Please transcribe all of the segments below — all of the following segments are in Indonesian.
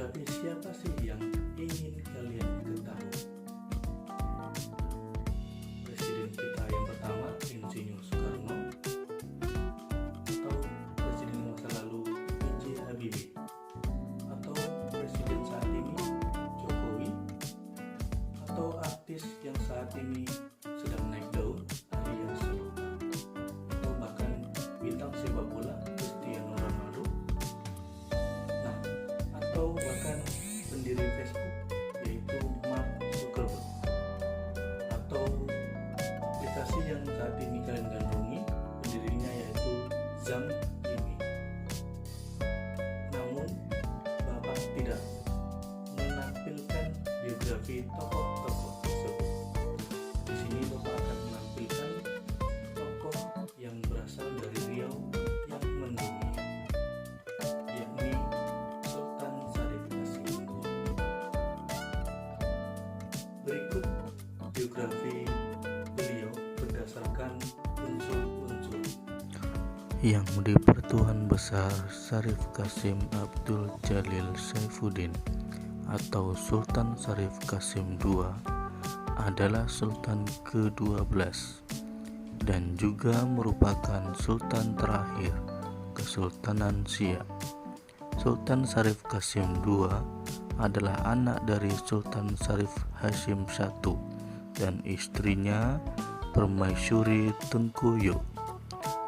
Tapi siapa sih yang ingin kalian ketahui? Presiden kita yang pertama, Insinyur Soekarno, atau presiden masa lalu B.J. Habibie, atau presiden saat ini Jokowi, atau artis yang saat ini sedang naik daun Arya Saloka, atau bahkan bintang sepak bola Cristiano Ronaldo, atau bahkan pendiri Facebook yaitu Mark Zuckerberg, atau aplikasi yang saat ini kalian gandrungi pendirinya yaitu Zhang Yiming. Namun Bapak tidak menampilkan biografi tokoh-tokoh tersebut. Di sini Bapak akan menampilkan tokoh yang berasal dari Riau yang mendunia, yakni Sultan Syarif Qasim II. Berikut biografi beliau berdasarkan unsur-unsur. Yang di-Pertuan Besar Syarif Qasim Abdul Jalil Saifuddin atau Sultan Syarif Qasim II adalah Sultan ke-12 dan juga merupakan Sultan terakhir Kesultanan Siak. Sultan Syarif Qasim II adalah anak dari Sultan Syarif Hasyim I dan istrinya Permaisuri Tengku-Yuk.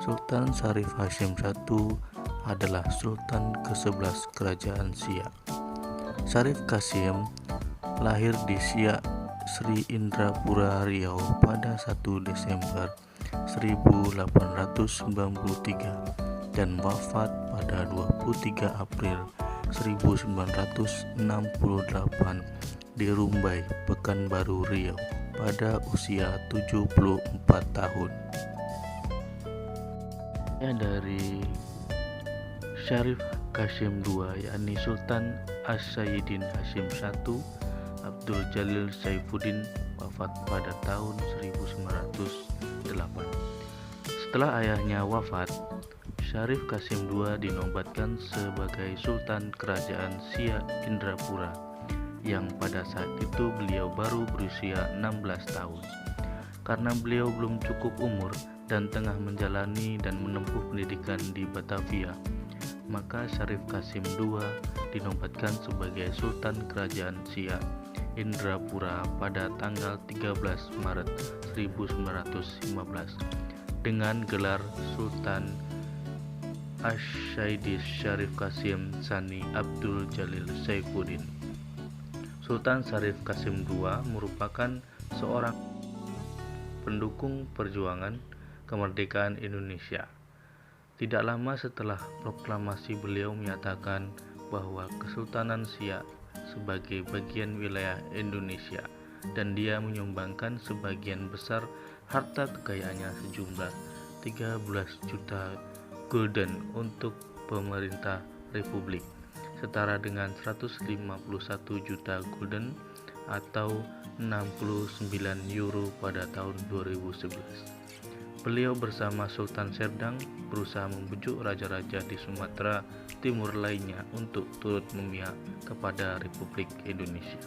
Sultan Syarif Hasyim I adalah Sultan ke-11 Kerajaan Siak. Syarif Qasim lahir di Siak Sri Indrapura Riau pada 1 Desember 1893 dan wafat pada 23 April 1968 di Rumbai, Pekanbaru Riau pada usia 74 tahun. Dari Syarif Qasim II yakni Sultan As-Sayyidin Hasyim I Abdul Jalil Saifuddin wafat pada tahun 1908. Setelah ayahnya wafat, Syarif Qasim II dinobatkan sebagai Sultan Kerajaan Siak Indrapura yang pada saat itu beliau baru berusia 16 tahun. Karena beliau belum cukup umur dan tengah menjalani dan menempuh pendidikan di Batavia, maka Syarif Qasim II dinobatkan sebagai Sultan Kerajaan Siak Indrapura pada tanggal 13 Maret 1915 dengan gelar Sultan As-Sayyid Syarif Qasim Tsani Abdul Jalil Saifuddin. Sultan Syarif Qasim II merupakan seorang pendukung perjuangan kemerdekaan Indonesia. Tidak lama setelah proklamasi beliau menyatakan bahwa Kesultanan Siak sebagai bagian wilayah Indonesia dan dia menyumbangkan sebagian besar harta kekayaannya sejumlah 13 juta gulden untuk pemerintah Republik, setara dengan 151 juta gulden atau 69 euro pada tahun 2011. Beliau bersama Sultan Serdang berusaha membujuk raja-raja di Sumatera Timur lainnya untuk turut memihak kepada Republik Indonesia.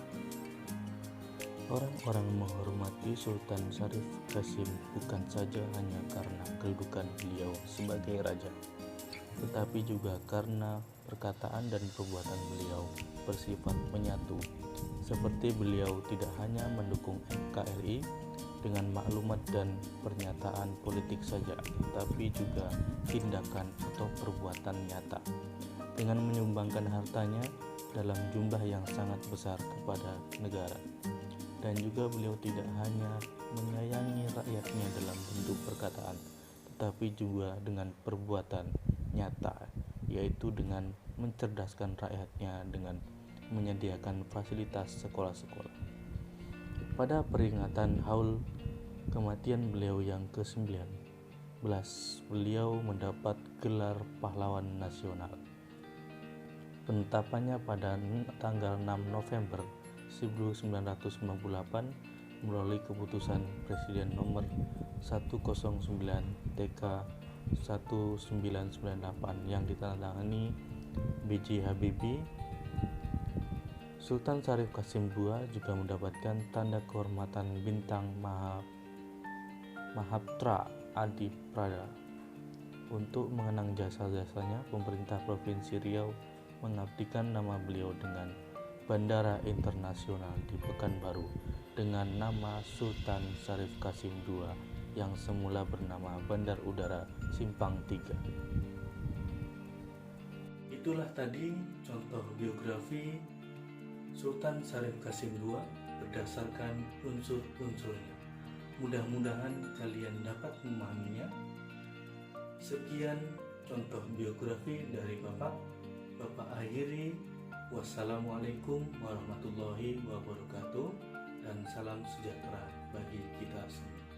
Orang-orang menghormati Sultan Syarif Qasim bukan saja hanya karena kedudukan beliau sebagai raja, tetapi juga karena perkataan dan perbuatan beliau bersifat menyatu, seperti beliau tidak hanya mendukung NKRI dengan maklumat dan pernyataan politik saja, tapi juga tindakan atau perbuatan nyata dengan menyumbangkan hartanya dalam jumlah yang sangat besar kepada negara. Dan juga beliau tidak hanya menyayangi rakyatnya dalam bentuk perkataan, tetapi juga dengan perbuatan nyata, yaitu dengan mencerdaskan rakyatnya dengan menyediakan fasilitas sekolah-sekolah. Pada peringatan haul kematian beliau yang ke-19, beliau mendapat gelar pahlawan nasional. Penetapannya pada tanggal 6 November 1998 melalui keputusan Presiden nomor 109 TK 1998 yang ditandatangani B.J. Habibie Sultan Syarif Qasim II juga mendapatkan tanda kehormatan bintang Mahabtra Adiprada. Untuk mengenang jasa-jasanya, pemerintah Provinsi Riau mengabdikan nama beliau dengan bandara internasional di Pekanbaru dengan nama Sultan Syarif Qasim II yang semula bernama Bandar Udara Simpang 3. Itulah tadi contoh biografi Sultan Syarif Qasim II berdasarkan unsur-unsurnya. Mudah-mudahan kalian dapat memahaminya. Sekian contoh biografi dari Bapak akhiri. Wassalamualaikum warahmatullahi wabarakatuh dan salam sejahtera bagi kita semua.